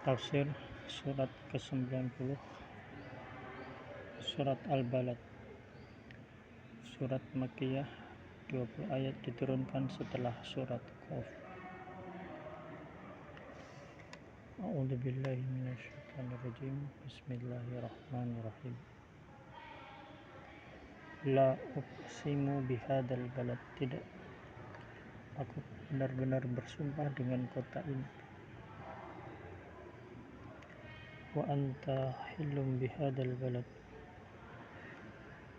Tafsir surat ke-90 Surat Al-Balad. Surat Makkiyah, 20 ayat, diturunkan setelah surat Qaf. A'udzubillahi minasyaitonirrajim. Bismillahirrahmanirrahim. La uqsimu bihadzal balad. Tidak, aku benar-benar bersumpah dengan kota ini. Wa anta hillum bihadzal balad.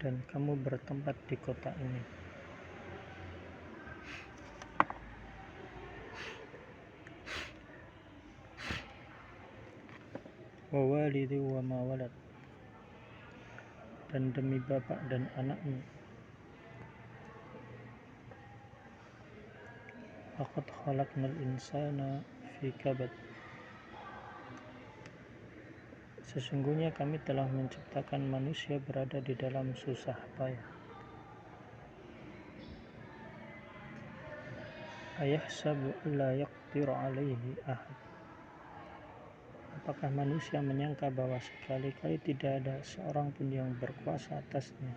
Dan kamu bertempat di kota ini. Wa walidi wa ma walad. Dan demi bapak dan anaknya. Laqad khalaqnal insana fi kabad. Sesungguhnya kami telah menciptakan manusia berada di dalam susah payah. Ayahsabu alla yaqdiru alaihi ahad. Apakah manusia menyangka bahwa sekali-kali tidak ada seorang pun yang berkuasa atasnya?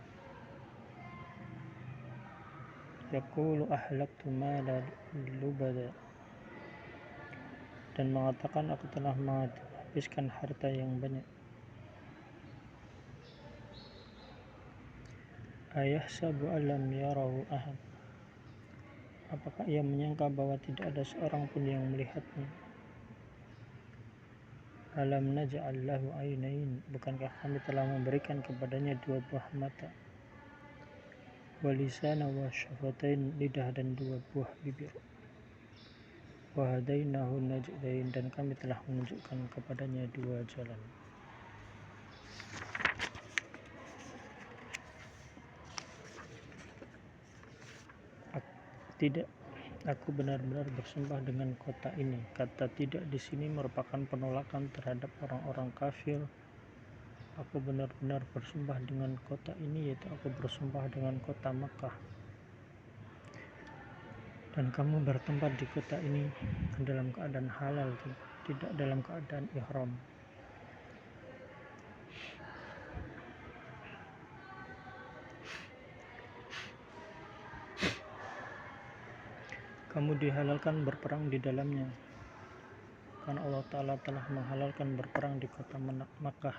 Yaqulu ahlaktu malan lubada. Dan mengatakan, aku telah menghabiskan harta yang banyak. Ayahsabu allam yarahu ahad. Apakah ia menyangka bahwa tidak ada seorang pun yang melihatnya? Alam naj'al lahu ainain. Bukankah kami telah memberikan kepadanya dua buah mata? Wa lisana wa syafatain, lidah dan dua buah bibir. Wa hadainahu najdain, dan kami telah menunjukkan kepadanya dua jalan. Tidak, aku benar-benar bersumpah dengan kota ini. Kata tidak di sini merupakan penolakan terhadap orang-orang kafir. Aku benar-benar bersumpah dengan kota ini, yaitu aku bersumpah dengan kota Makkah. Dan kamu bertempat di kota ini dalam keadaan halal, tidak dalam keadaan ihram. Kamu dihalalkan berperang di dalamnya, karena Allah Ta'ala telah menghalalkan berperang di kota Makkah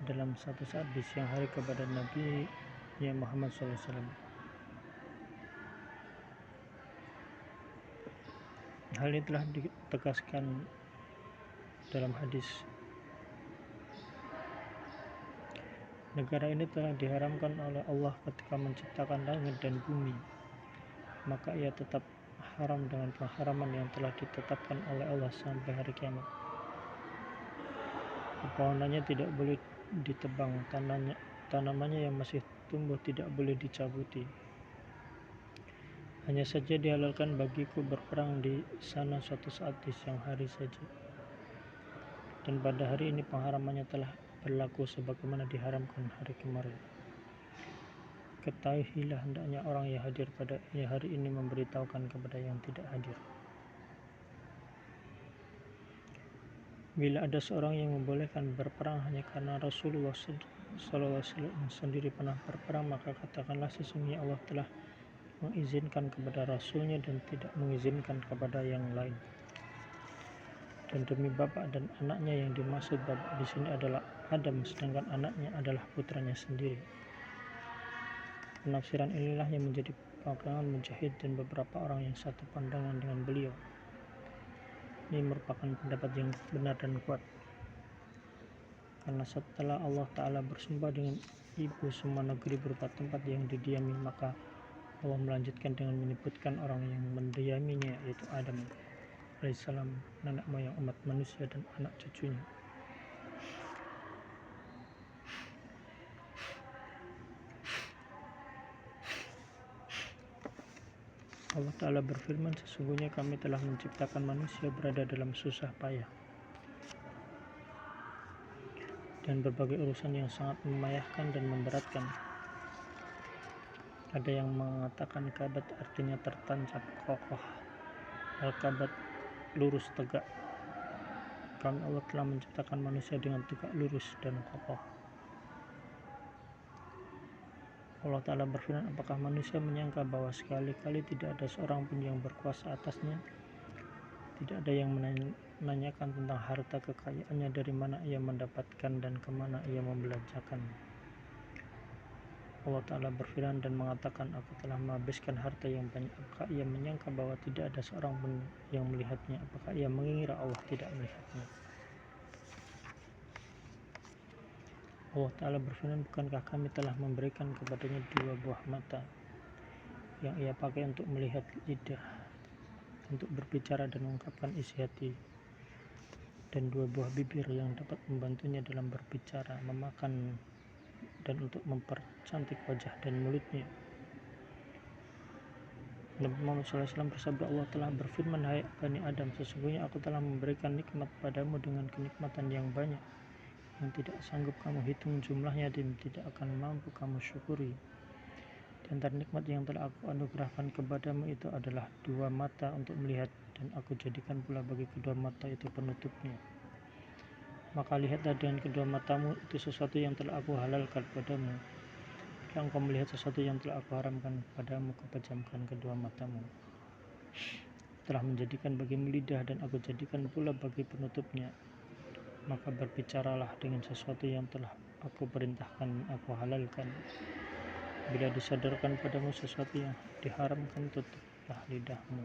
dalam satu saat di siang hari kepada Nabi Muhammad SAW. Hal ini telah ditegaskan dalam hadis. Negara ini telah diharamkan oleh Allah ketika menciptakan langit dan bumi, maka ia tetap haram dengan pengharaman yang telah ditetapkan oleh Allah sampai hari kiamat. Pohonannya tidak boleh ditebang, tanamannya yang masih tumbuh tidak boleh dicabuti. Hanya saja dihalalkan bagiku berperang di sana suatu saat di siang hari saja. Dan pada hari ini pengharamannya telah berlaku sebagaimana diharamkan hari kemarin. Ketahuilah, hendaknya orang yang hadir pada hari ini memberitahukan kepada yang tidak hadir. Bila ada seorang yang membolehkan berperang hanya karena Rasulullah SAW sendiri pernah berperang, maka katakanlah sesungguhnya Allah telah mengizinkan kepada Rasulnya dan tidak mengizinkan kepada yang lain. Dan demi bapak dan anaknya, yang dimaksud bapak di sini adalah Adam, sedangkan anaknya adalah putranya sendiri. Penafsiran inilah yang menjadi pegangan Mujahid dan beberapa orang yang satu pandangan dengan beliau. Ini merupakan pendapat yang benar dan kuat, karena setelah Allah Ta'ala bersumpah dengan ibu semua negeri berupa tempat yang didiami, maka Allah melanjutkan dengan menyebutkan orang yang mendiaminya, yaitu Adam alaihissalam, nenek moyang umat manusia dan anak cucunya. Allah Ta'ala berfirman, sesungguhnya kami telah menciptakan manusia berada dalam susah payah dan berbagai urusan yang sangat membayahkan dan memberatkan. Ada yang mengatakan kabat artinya tertancap kokoh, al-kabat lurus tegak. kami Allah telah menciptakan manusia dengan tegak lurus dan kokoh. Allah Ta'ala berfirman, apakah manusia menyangka bahwa sekali-kali tidak ada seorang pun yang berkuasa atasnya? Tidak ada yang menanyakan tentang harta kekayaannya, dari mana ia mendapatkan dan kemana ia membelanjakan. Allah Ta'ala berfirman dan mengatakan, aku telah menghabiskan harta yang banyak. Apakah ia menyangka bahwa tidak ada seorang pun yang melihatnya? Apakah ia mengira Allah tidak melihatnya? Allah Ta'ala berfirman, bukankah kami telah memberikan kepadanya 2 buah mata yang ia pakai untuk melihat, lidah untuk berbicara dan mengungkapkan isi hati, dan 2 buah bibir yang dapat membantunya dalam berbicara, memakan, dan untuk mempercantik wajah dan mulutnya. Nabi Muhammad SAW bersabda, Allah telah berfirman, hai Bani Adam, sesungguhnya aku telah memberikan nikmat padamu dengan kenikmatan yang banyak yang tidak sanggup kamu hitung jumlahnya dan tidak akan mampu kamu syukuri. Di antara nikmat yang telah aku anugerahkan kepadamu itu adalah 2 mata untuk melihat, dan aku jadikan pula bagi kedua mata itu penutupnya. Maka lihatlah dengan kedua matamu itu sesuatu yang telah aku halalkan padamu. Jika engkau melihat sesuatu yang telah aku haramkan padamu, kepejamkan kedua matamu. Telah menjadikan bagimu lidah dan aku jadikan pula bagi penutupnya. Maka berbicaralah dengan sesuatu yang telah aku perintahkan, aku halalkan. Bila disadarkan padamu sesuatu yang diharamkan, tutuplah lidahmu.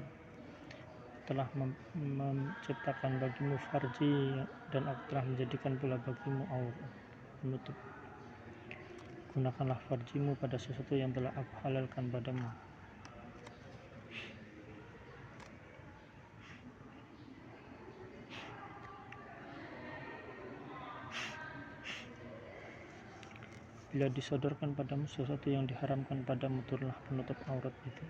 Telah menciptakan bagimu farji dan aku telah menjadikan pula bagimu aurat penutup. Gunakanlah farjimu pada sesuatu yang telah aku halalkan padamu. Bila disodorkan padamu sesuatu yang diharamkan padamu, turunlah penutup aurat itu.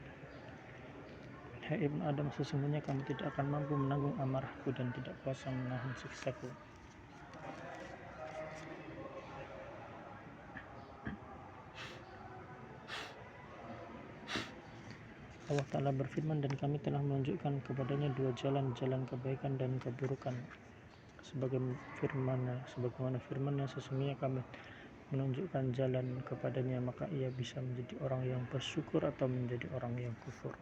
Hai Ibnu Adam, sesungguhnya kamu tidak akan mampu menanggung amarahku dan tidak kuasa menahan siksaku. Allah Ta'ala berfirman, dan kami telah menunjukkan kepadanya 2 jalan kebaikan dan keburukan. Sebagaimana firman-Nya, sesungguhnya kami menunjukkan jalan kepadanya, maka ia bisa menjadi orang yang bersyukur atau menjadi orang yang kufur.